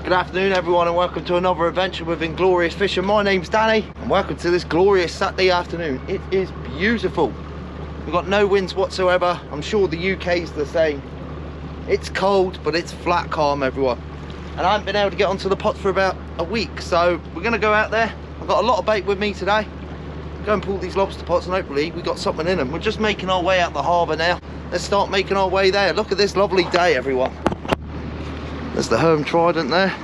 Good afternoon everyone and welcome to another adventure with Inglorious Fishing. My name's Danny and welcome to this glorious Saturday afternoon. It is beautiful. We've got no winds whatsoever. I'm sure the UK's the same. It's cold but it's flat calm everyone. And I haven't been able to get onto the pots for about a week, so we're going to go out there. I've got a lot of bait with me today. Go and pull these lobster pots and hopefully we got something in them. We're just making our way out the harbour now. Let's start making our way there. Look at this lovely day everyone. There's the Herm Trident there,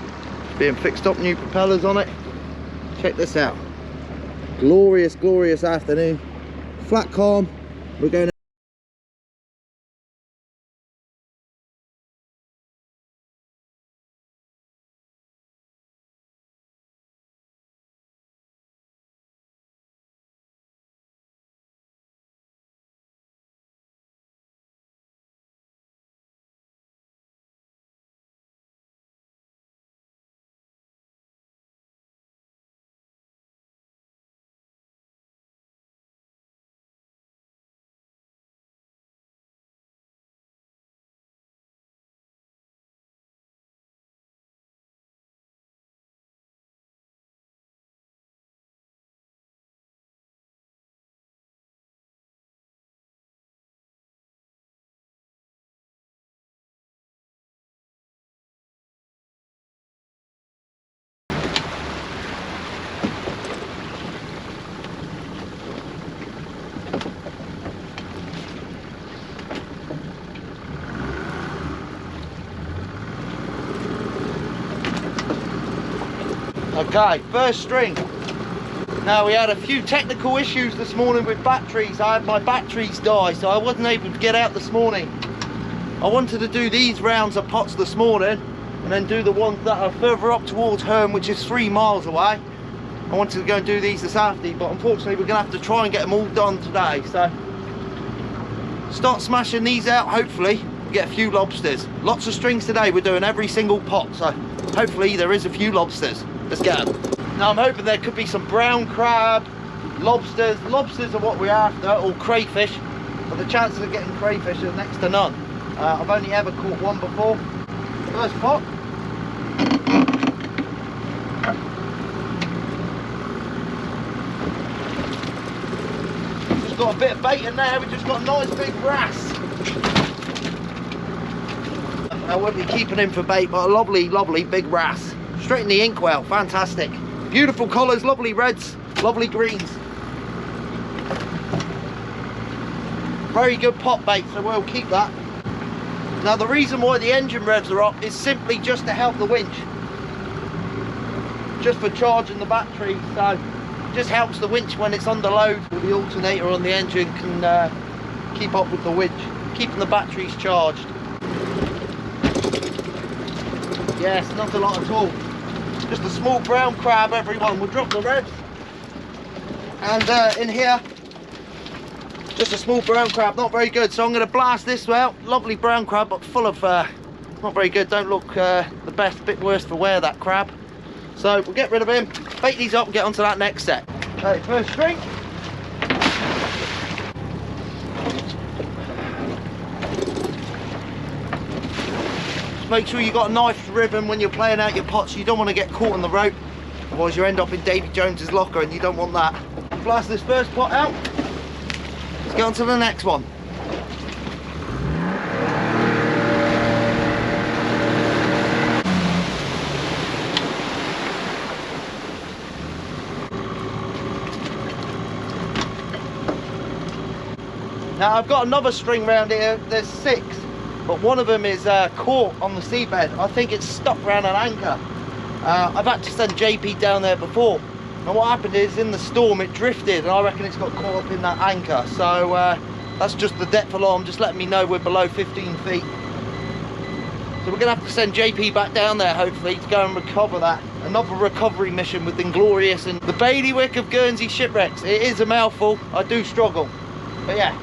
being fixed up, new propellers on it. Check this out. Glorious, glorious afternoon. Flat calm. We're going okay, first string. Now we had a few technical issues this morning with batteries. I had my batteries die, so I wasn't able to get out this morning. I wanted to do these rounds of pots this morning and then do the ones that are further up towards Herm, which is 3 miles away. I wanted to go and do these this afternoon, but unfortunately we're gonna have to try and get them all done today. So start smashing these out, hopefully we get a few lobsters. Lots of strings today, we're doing every single pot, so hopefully there is a few lobsters. Let's get them. Now I'm hoping there could be some brown crab, lobsters. Lobsters are what we're after, or crayfish, but the chances of getting crayfish are next to none. I've only ever caught one before. First pot. Just got a bit of bait in there, we just got a nice big wrasse. I won't be keeping him for bait, but a lovely, lovely big wrasse. Straight in the inkwell, fantastic. Beautiful colours, lovely reds, lovely greens. Very good pot bait, so we'll keep that. Now the reason why the engine revs are up is simply just to help the winch. Just for charging the battery, so it just helps the winch when it's under load. The alternator on the engine can keep up with the winch, keeping the batteries charged. Yes, not a lot at all. Just a small brown crab everyone. We'll drop the revs. And in here, just a small brown crab, not very good. So I'm going to blast this out. Lovely brown crab, but full of, not very good. Don't look the best, a bit worse for wear, that crab. So we'll get rid of him, bait these up and get onto that next set. Okay, first string. Make sure you've got a nice ribbon when you're playing out your pots. You don't want to get caught on the rope, otherwise you end up in Davy Jones's locker and you don't want that. Blast this first pot out. Let's get on to the next one. Now I've got another string round here, there's 6. But one of them is caught on the seabed. I think it's stuck around an anchor. I've had to send JP down there before. And what happened is, in the storm, it drifted, and I reckon it's got caught up in that anchor. So that's just the depth alarm, just letting me know we're below 15 feet. So we're gonna have to send JP back down there, hopefully, to go and recover that. Another recovery mission with Inglorious and the bailiwick of Guernsey shipwrecks. It is a mouthful, I do struggle. But yeah.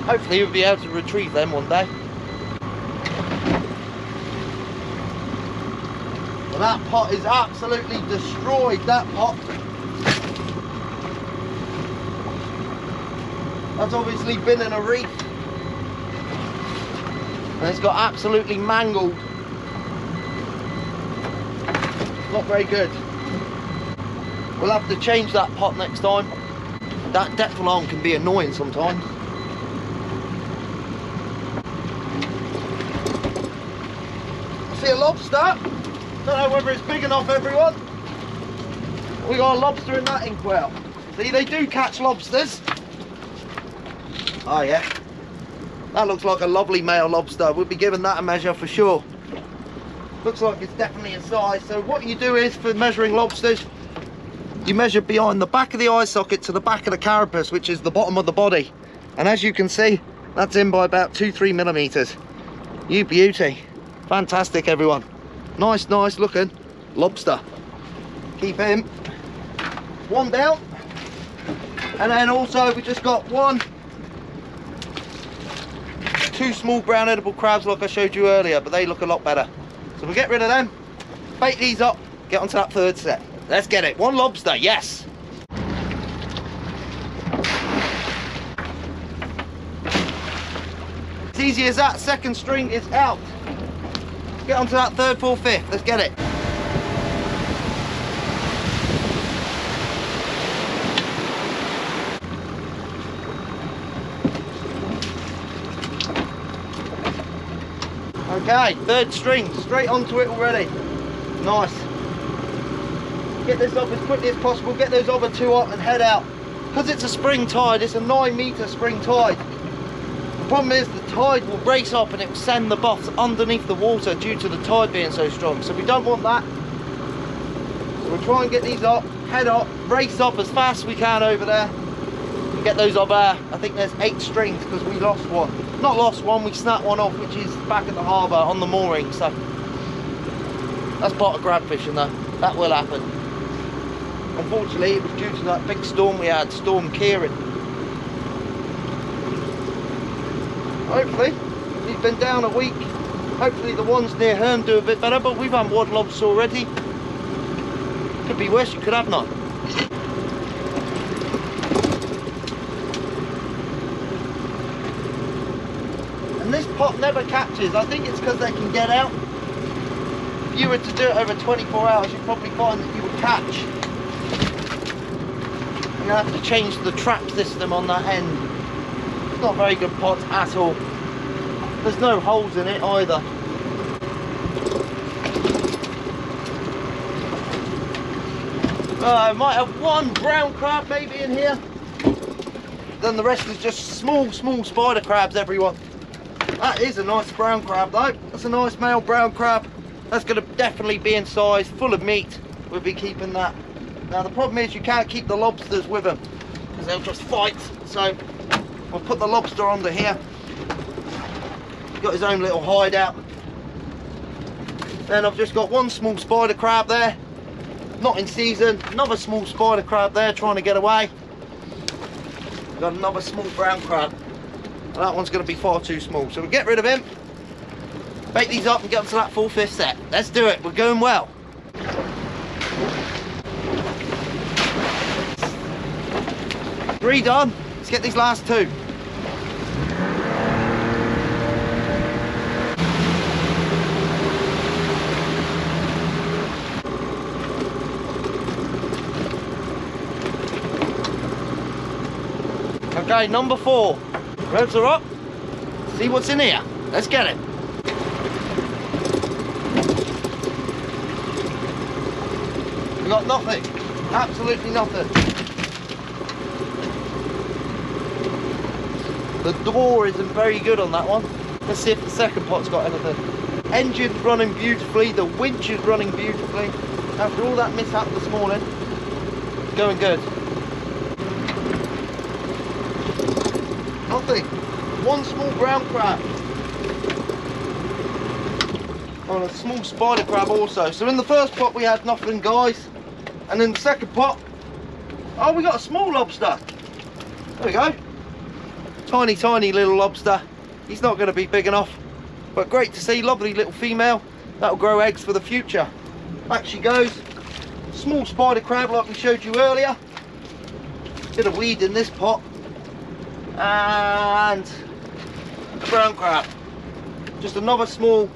Hopefully we'll be able to retrieve them one day. Well, that pot is absolutely destroyed, that pot. That's obviously been in a reef. And it's got absolutely mangled. Not very good. We'll have to change that pot next time. That depth alarm can be annoying sometimes. I see a lobster. Don't know whether it's big enough, everyone. We got a lobster in that ink well. See, they do catch lobsters. Oh yeah. That looks like a lovely male lobster. We'll be giving that a measure for sure. Looks like it's definitely a size. So what you do is, for measuring lobsters, you measure behind the back of the eye socket to the back of the carapace, which is the bottom of the body. And as you can see, that's in by about 2-3 millimeters. You beauty. Fantastic, everyone. Nice looking lobster. Keep him. One down. And then also we just got two small brown edible crabs like I showed you earlier, but they look a lot better. So we'll get rid of them, bait these up, get onto that third set. Let's get it. One lobster, yes. It's easy as that. Second string is out. Get onto that third, fourth, fifth. Let's get it. Okay, third string, straight onto it already. Nice. Get this up as quickly as possible, get those other two up and head out. Because it's a spring tide, it's a 9-meter spring tide. The problem is the tide will brace up and it will send the bots underneath the water due to the tide being so strong. So we don't want that. So we'll try and get these up, head up, brace up as fast as we can over there. Get those up there. I think there's 8 strings because we lost one. Not lost one, we snapped one off, which is back at the harbour on the mooring. So that's part of crab fishing though. That will happen. Unfortunately, it was due to that big storm we had, Storm Kieran. Hopefully, we've been down a week. Hopefully the ones near Herne do a bit better, but we've had water lobster already. Could be worse, you could have none. And this pot never catches. I think it's because they can get out. If you were to do it over 24 hours, you'd probably find that you would catch. I'm going to have to change the trap system on that end. It's not a very good pot at all. There's no holes in it either. I might have one brown crab maybe in here. Then the rest is just small spider crabs, everyone. That is a nice brown crab though. That's a nice male brown crab. That's going to definitely be in size, full of meat. We'll be keeping that. Now the problem is you can't keep the lobsters with them because they'll just fight. So we'll put the lobster under here. He's got his own little hideout. Then I've just got one small spider crab there, not in season. Another small spider crab there trying to get away. We've got another small brown crab. That one's going to be far too small, so we'll get rid of him, bait these up and get onto that 4/5 set. Let's do it. We're going well. 3 done. Let's get these last 2. Okay, number 4. Revs are up. See what's in here. Let's get it. We got nothing. Absolutely nothing. The door isn't very good on that one. Let's see if the second pot's got anything. Engine's running beautifully. The winch is running beautifully. After all that mishap this morning, it's going good. Nothing. One small brown crab. And a small spider crab also. So in the first pot we had nothing, guys. And in the second pot, oh, we got a small lobster. There we go. Tiny little lobster. He's not going to be big enough, but great to see. Lovely little female. That'll grow eggs for the future. Back she goes. Small spider crab like we showed you earlier. Bit of weed in this pot. And a brown crab. Just another small,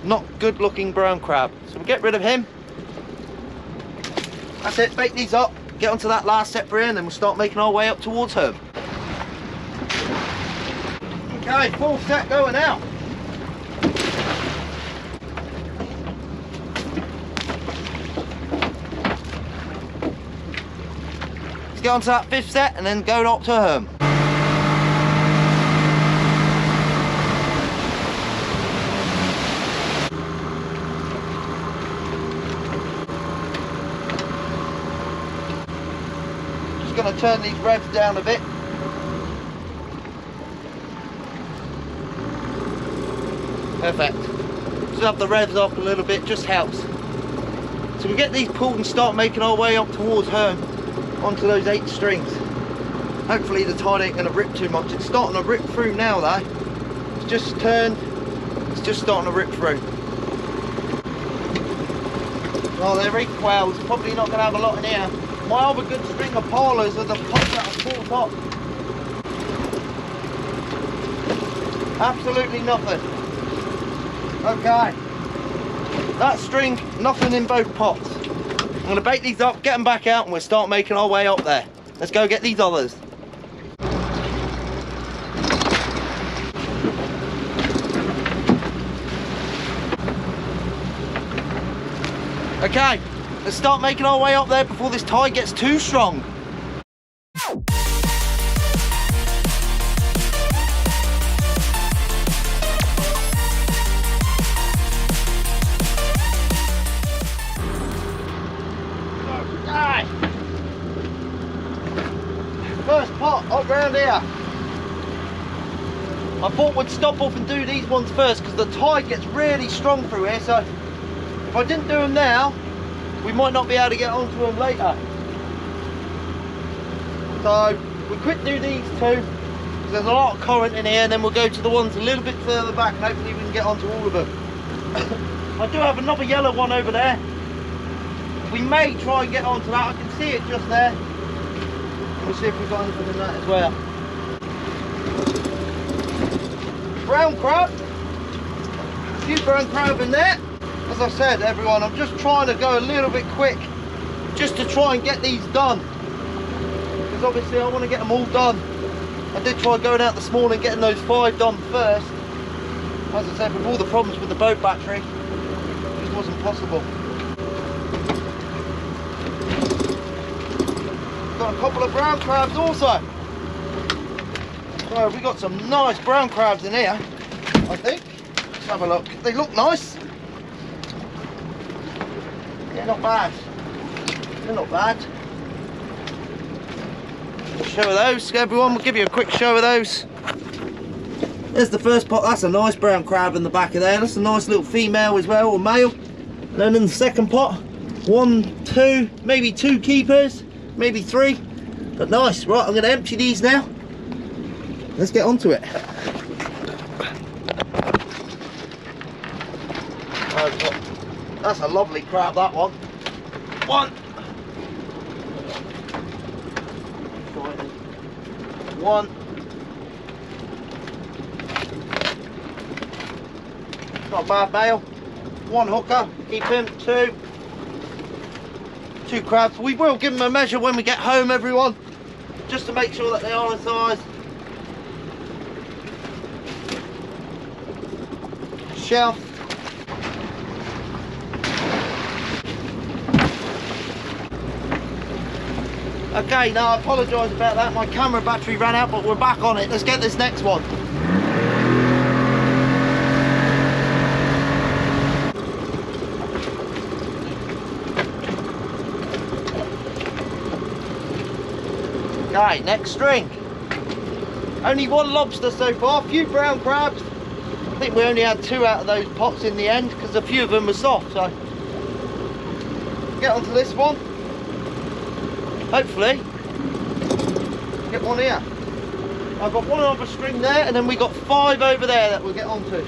not good looking brown crab. So we'll get rid of him. That's it, bake these up, get onto that last set for here, and then we'll start making our way up towards home. Okay, full set going out. Let's get onto that 5th set and then go up to home. Going to turn these revs down a bit. Perfect. Just have the revs up a little bit, just helps. So we get these pulled and start making our way up towards home onto those 8 strings. Hopefully the tide ain't going to rip too much. It's starting to rip through now though. It's just turned, it's just starting to rip through. Oh, they're equal. It's probably not going to have a lot in here. My other good string of parlours are the pots that are full top. Absolutely nothing. Okay. That string, nothing in both pots. I'm going to bake these up, get them back out, and we'll start making our way up there. Let's go get these others. Okay. Let's start making our way up there before this tide gets too strong. Right. First pot up round here. I thought we'd stop off and do these ones first because the tide gets really strong through here, so if I didn't do them now, we might not be able to get onto them later. So we quick do these 2 because there's a lot of current in here, and then we'll go to the ones a little bit further back and hopefully we can get onto all of them. I do have another yellow one over there. We may try and get onto that. I can see it just there. We'll see if we've got anything in that as well. Brown crab. A few brown crab in there. As I said, everyone, I'm just trying to go a little bit quick just to try and get these done, because obviously I want to get them all done. I did try going out this morning getting those 5 done first. As I said, with all the problems with the boat battery, it just wasn't possible. Got a couple of brown crabs also. So we got some nice brown crabs in here, I think. Let's have a look. They look nice. They're not bad. They're not bad. Show of those, everyone. We'll give you a quick show of those. There's the first pot. That's a nice brown crab in the back of there. That's a nice little female as well, or male. And then in the second pot, 1, 2, maybe 2 keepers, maybe 3. But nice. Right, I'm going to empty these now. Let's get onto it. That's a lovely crab, that one. 1. 1. Not a bad male. 1 hooker, keep him. 2. 2 crabs. We will give them a measure when we get home, everyone, just to make sure that they are the size. Shelf. Okay, now I apologise about that, my camera battery ran out, but we're back on it. Let's get this next one. Okay, next string. Only 1 lobster so far, a few brown crabs. I think we only had 2 out of those pots in the end because a few of them were soft, so get onto this one. Hopefully get one here. I've got 1 other string there, and then we got 5 over there that we'll get onto.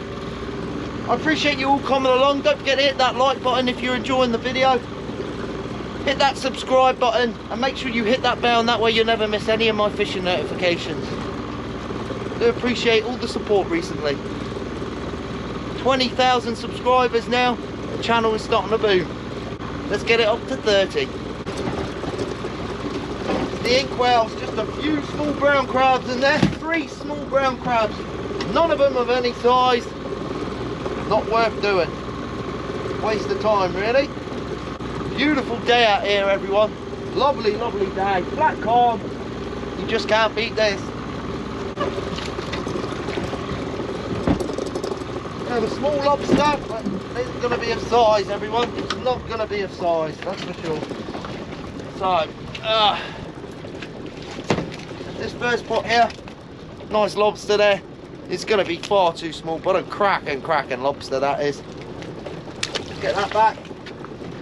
I appreciate you all coming along. Don't forget to hit that like button if you're enjoying the video. Hit that subscribe button and make sure you hit that bell, and that way you'll never miss any of my fishing notifications. Do appreciate all the support recently. 20,000 subscribers now. The channel is starting to boom. Let's get it up to 30. the inkwells, just a few small brown crabs in there. 3 small brown crabs, none of them of any size. Not worth doing. Waste of time, really. Beautiful day out here, everyone. Lovely, lovely day. Flat calm. You just can't beat this. Now the small lobster, but it isn't going to be of size, everyone. It's not going to be of size, that's for sure. So, this first pot here, nice lobster there. It's going to be far too small, but a cracking lobster that is. Get that back.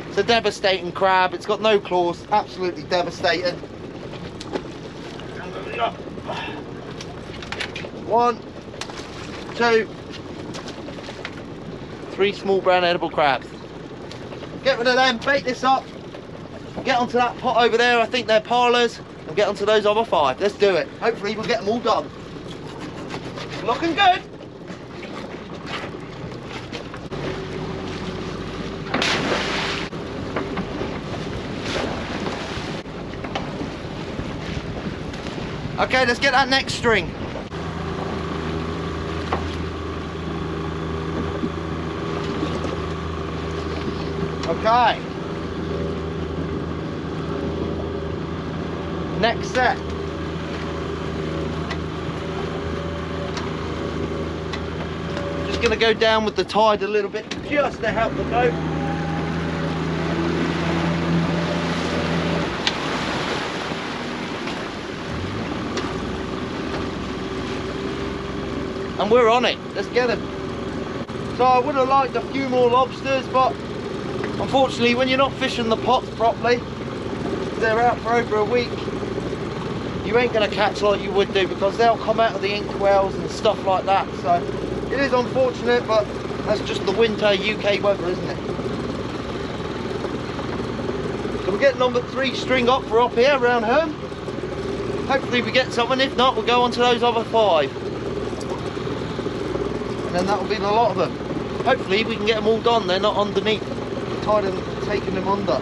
It's a devastating crab. It's got no claws. Absolutely devastating. 1, 2, 3 small brown edible crabs. Get rid of them. Bait this up. Get onto that pot over there. I think they're parlours. And get onto those other 5. Let's do it. Hopefully we'll get them all done. Looking good. Okay, let's get that next string. Okay. Next set. Just going to go down with the tide a little bit just to help the boat. And we're on it. Let's get them. So I would have liked a few more lobsters, but unfortunately when you're not fishing the pots properly, they're out for over a week, you ain't going to catch like you would do, because they'll come out of the inkwells and stuff like that. So it is unfortunate, but that's just the winter UK weather, isn't it? So we're getting number 3 string up for up here around home. Hopefully we get something. If not, we'll go on to those other 5. And then that will be the lot of them. Hopefully we can get them all done. They're not underneath. I'm tired of taking them under.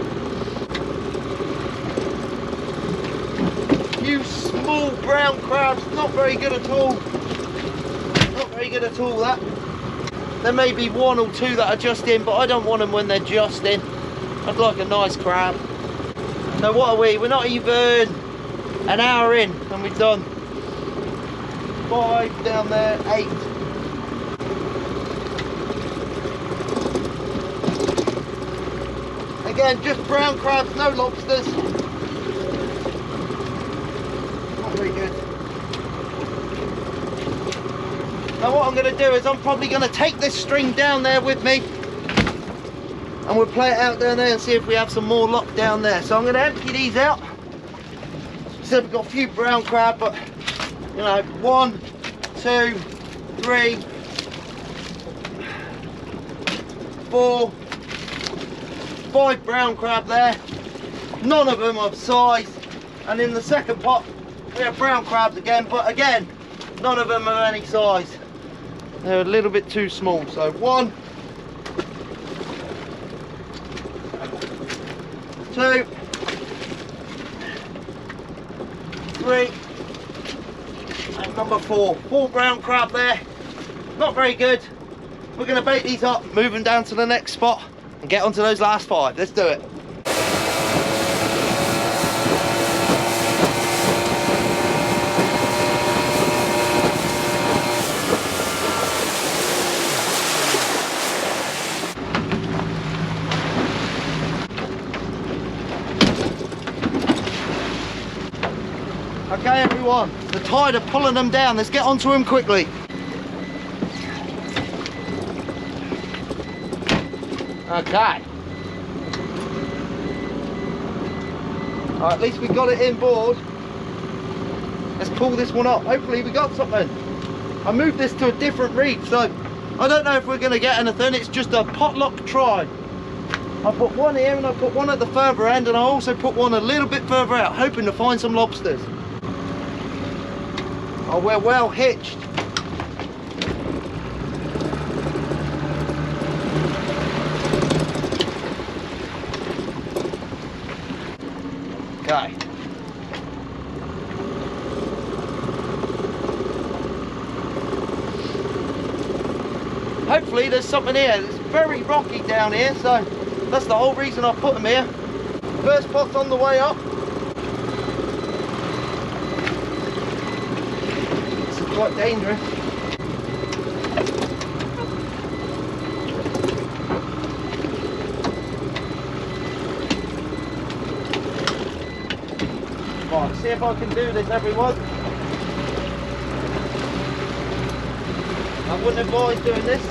Few small brown crabs, not very good at all. Not very good at all, that. There may be 1 or 2 that are just in, but I don't want them when they're just in. I'd like a nice crab. So what are we? We're not even an hour in and we've done 5 down there, 8. Again, just brown crabs, no lobsters. Not very good. Now what I'm going to do is I'm probably going to take this string down there with me and we'll play it out down there and see if we have some more luck down there. So I'm going to empty these out. So we've got a few brown crab, but you know, 1, 2, 3, 4, 5 brown crab there, none of them of size. And in the second pot we have brown crabs again, but again none of them are any size. They're a little bit too small. So 1, 2, 3, and number 4. 4 brown crab there, not very good. We're going to bait these up, move them down to the next spot and get onto those last 5. Let's do it. Okay everyone, the tide are pulling them down. Let's get onto them quickly. Okay. Alright, at least we got it inboard. Let's pull this one up. Hopefully we got something. I moved this to a different reef, so I don't know if we're going to get anything. It's just a potluck try. I put one here and I put one at the further end, and I also put one a little bit further out, hoping to find some lobsters. Oh, we're well hitched. Okay. hopefully there's something here. It's very rocky down here, so that's the whole reason I put them here. First pot's on the way up. This is quite dangerous. Right, see if I can do this, everyone. I wouldn't advise doing this.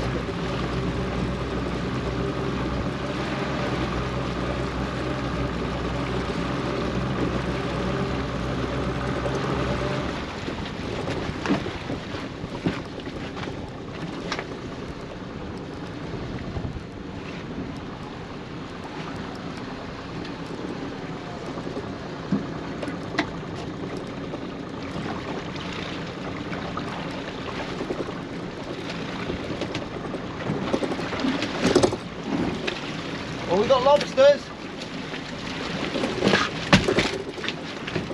Well, we got lobsters.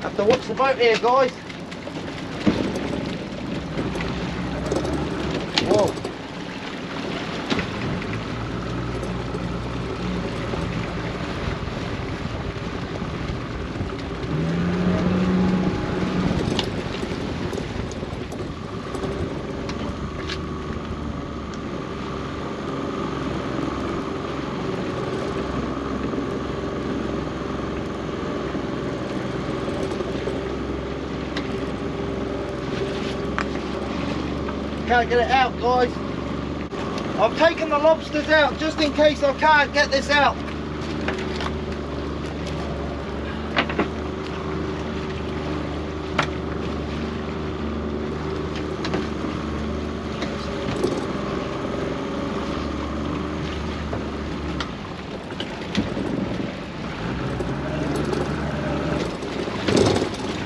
Have to watch the boat here, guys. Whoa. Can't get it out, guys. I've taken the lobsters out just in case I can't get this out.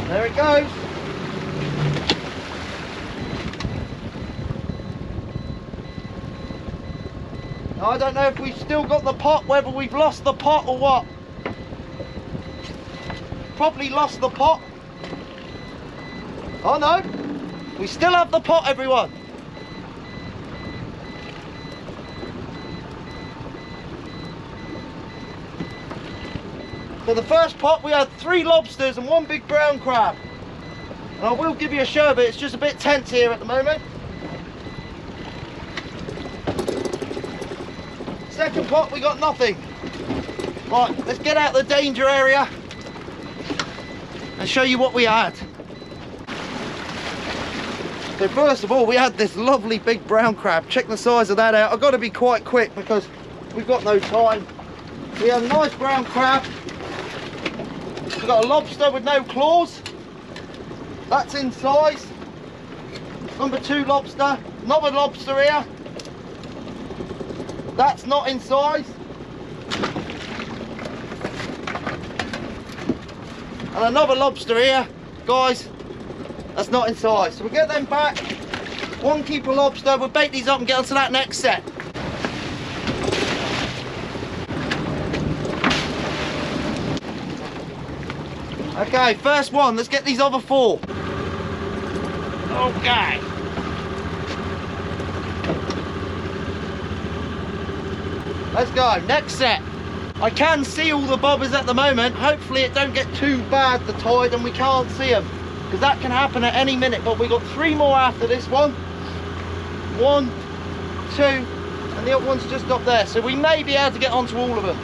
There it goes. I don't know if we've still got the pot, whether we've lost the pot or what. Probably lost the pot. Oh no, we still have the pot, everyone. For the first pot we had 3 lobsters and 1 big brown crab. And I will give you a show of it, it's just a bit tense here at the moment. Second pot we got nothing. Right, let's get out the danger area and show you what we had. So first of all, we had this lovely big brown crab. Check the size of that out. I've got to be quite quick because we've got no time. We had a nice brown crab. We've got a lobster with no claws. That's in size. Number 2 lobster. Another lobster here. That's not in size. And another lobster here, guys, that's not in size. So we'll get them back. 1 keeper lobster, we'll bait these up and get onto that next set. Okay, first one, let's get these other 4. Okay. Let's go, next set. I can see all the bobbers at the moment. Hopefully it don't get too bad, the tide, and we can't see them. Because that can happen at any minute. But we got 3 more after this one. 1, 2, and the other one's just up there. So we may be able to get onto all of them.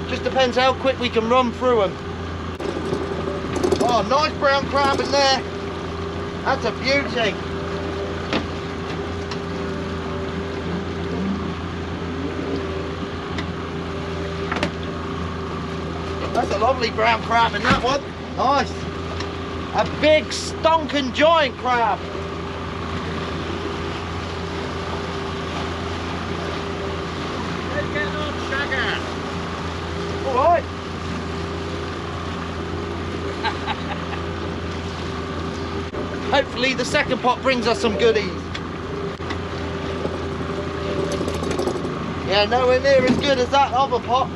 Just depends how quick we can run through them. Oh, nice brown crab in there. That's a beauty. That's a lovely brown crab in that one. Nice. A big stonking giant crab. Let's get on, sugar. All right. Hopefully the second pot brings us some goodies. Yeah, nowhere near as good as that other pot.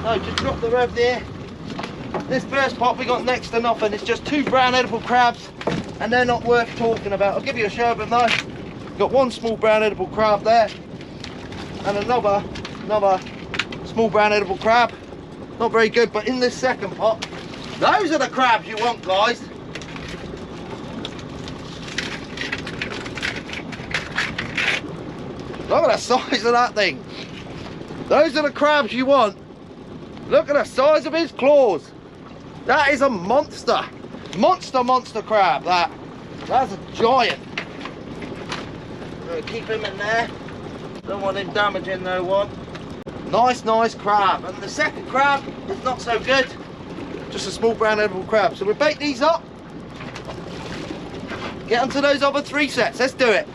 Oh, just drop the rev there. This first pot we got next to nothing. It's just 2 brown edible crabs and they're not worth talking about. I'll give you a show of them though. Got one small brown edible crab there, and another small brown edible crab. Not very good, but in this second pot, those are the crabs you want, guys. Look at the size of that thing. Those are the crabs you want. Look at the size of his claws. That is a monster. Monster crab, that. That's a giant. I'm gonna keep him in there. Don't want him damaging no one. Nice crab. And the second crab is not so good. Just a small brown edible crab. So we'll bake these up. Get onto those other 3 sets. Let's do it.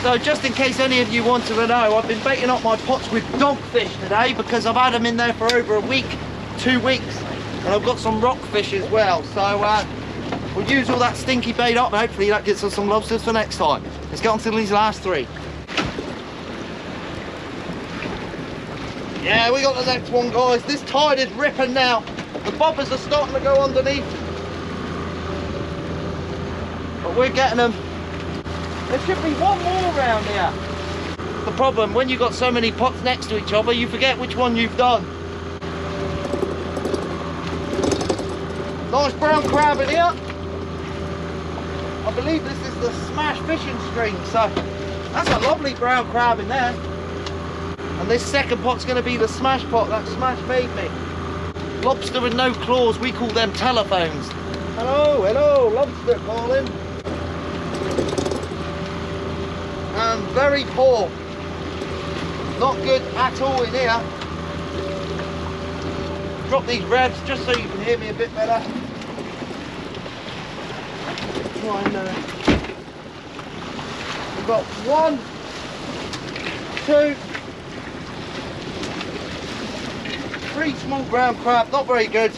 So just in case any of you wanted to know, I've been baiting up my pots with dogfish today because I've had them in there for over a week, 2 weeks, and I've got some rockfish as well. So we'll use all that stinky bait up and hopefully that gets us some lobsters for next time. Let's get on to these last 3. Yeah, we got the next one, guys. This tide is ripping now. The bobbers are starting to go underneath. But we're getting them. There should be one more around here. The problem, when you've got so many pots next to each other, you forget which one you've done. Nice brown crab in here. I believe this is the smash fishing string, so that's a lovely brown crab in there. And this second pot's going to be the smash pot that Smash made me. Lobster with no claws, we call them telephones. Hello, lobster calling. And very poor. Not good at all in here. Drop these rebs just so you can hear me a bit better. Try and, we've got 1, 2, 3 small brown crab, not very good.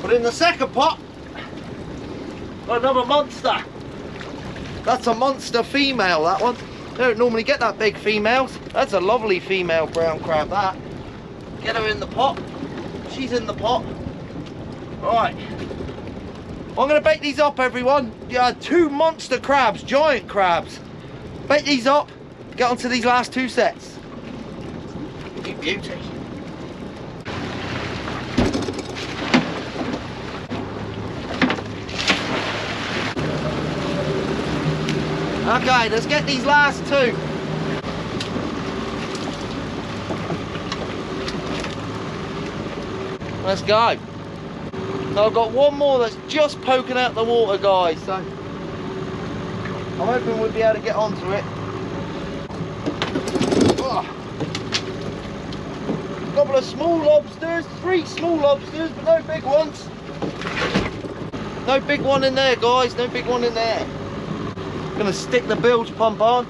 But in the second pot, got another monster. That's a monster female, that one. They don't normally get that big females. That's a lovely female brown crab, that. Get her in the pot. She's in the pot. Right. I'm going to bake these up, everyone. Yeah, 2 monster crabs, giant crabs. Bake these up, get onto these last 2 sets. You beauty. Okay, let's get these last 2. Let's go. Now I've got one more that's just poking out the water, guys, so I'm hoping we'll be able to get onto it. Oh. Couple of small lobsters, 3 small lobsters, but no big ones. No big one in there, guys, no big one in there. Gonna stick the bilge pump on.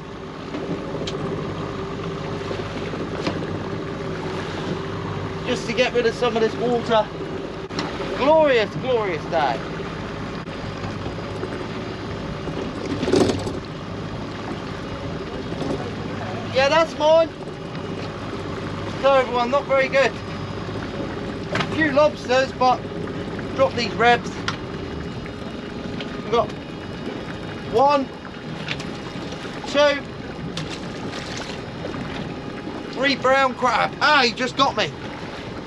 Just to get rid of some of this water. Glorious day. Yeah, that's mine. So everyone, not very good. A few lobsters, but drop these rebs. We've got 1, 2, 3 brown crab. Ah, he just got me.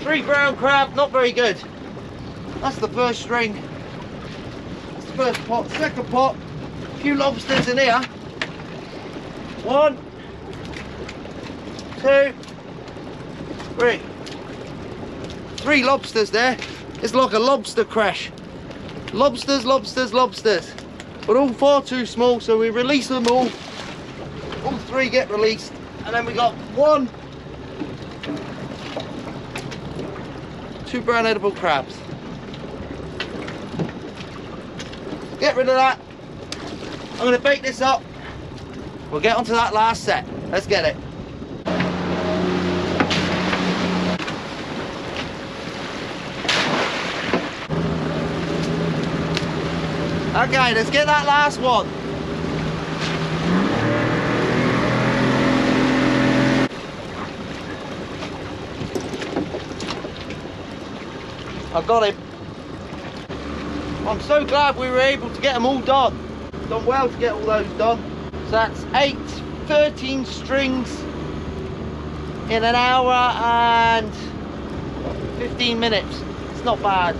3 brown crab, not very good. That's the first string. That's the first pot. Second pot, a few lobsters in here. 1, 2, 3. 3 lobsters there. It's like a lobster crash. Lobsters. But all far too small, so we release them all. All 3 get released. And then we got 1, 2 brown edible crabs. Get rid of that. I'm going to bake this up. We'll get onto that last set. Let's get it. Okay, let's get that last one. I got him. I'm so glad we were able to get them all done. Done well to get all those done. So that's 13 strings in an hour and 15 minutes. It's not bad.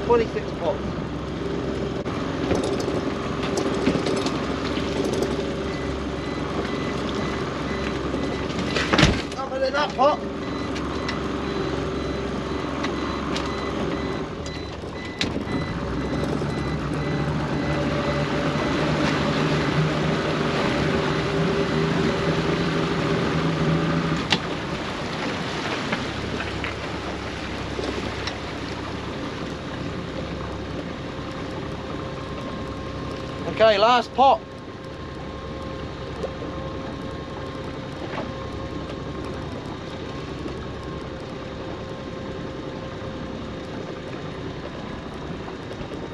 26 pots. Nothing in that pot. Okay, last pot.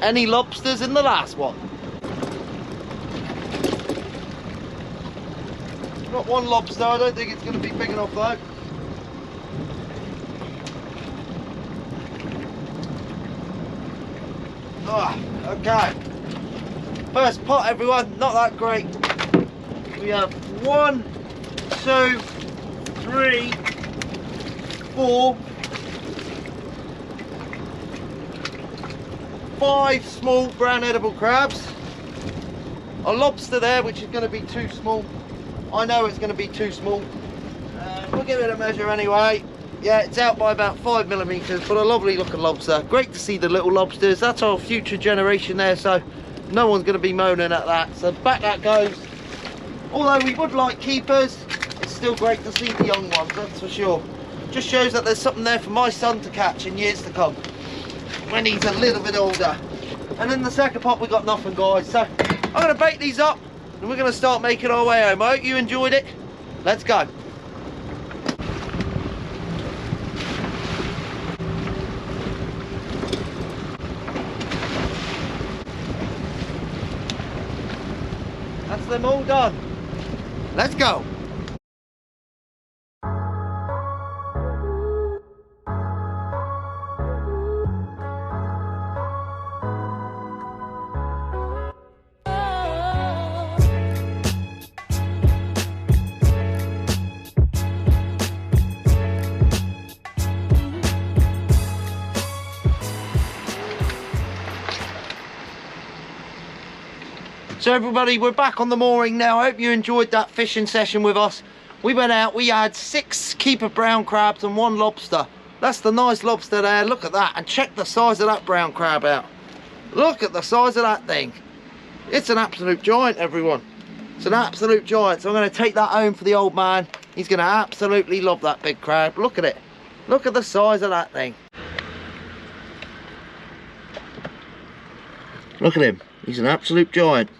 Any lobsters in the last one? Not one lobster, I don't think it's going to be big enough though. Okay. First pot, everyone, not that great. We have 1, 2, 3, 4, 5 small brown edible crabs. A lobster there, which is going to be too small. I know it's going to be too small. We'll give it a measure anyway. Yeah, it's out by about 5mm, but a lovely looking lobster. Great to see the little lobsters. That's our future generation there, so no one's going to be moaning at that. So back that goes. Although we would like keepers, it's still great to see the young ones, that's for sure. Just shows that there's something there for my son to catch in years to come, when he's a little bit older. And in the second pot we got nothing, guys. So I'm going to bait these up and we're going to start making our way home. I hope you enjoyed it. Let's go. That's them all done. Let's go. So everybody, we're back on the mooring now. I hope you enjoyed that fishing session with us. We went out, we had 6 keeper brown crabs and 1 lobster. That's the nice lobster there, look at that. And check the size of that brown crab out. Look at the size of that thing. It's an absolute giant, everyone. It's an absolute giant. So I'm going to take that home for the old man. He's going to absolutely love that big crab. Look at it. Look at the size of that thing. Look at him. He's an absolute giant.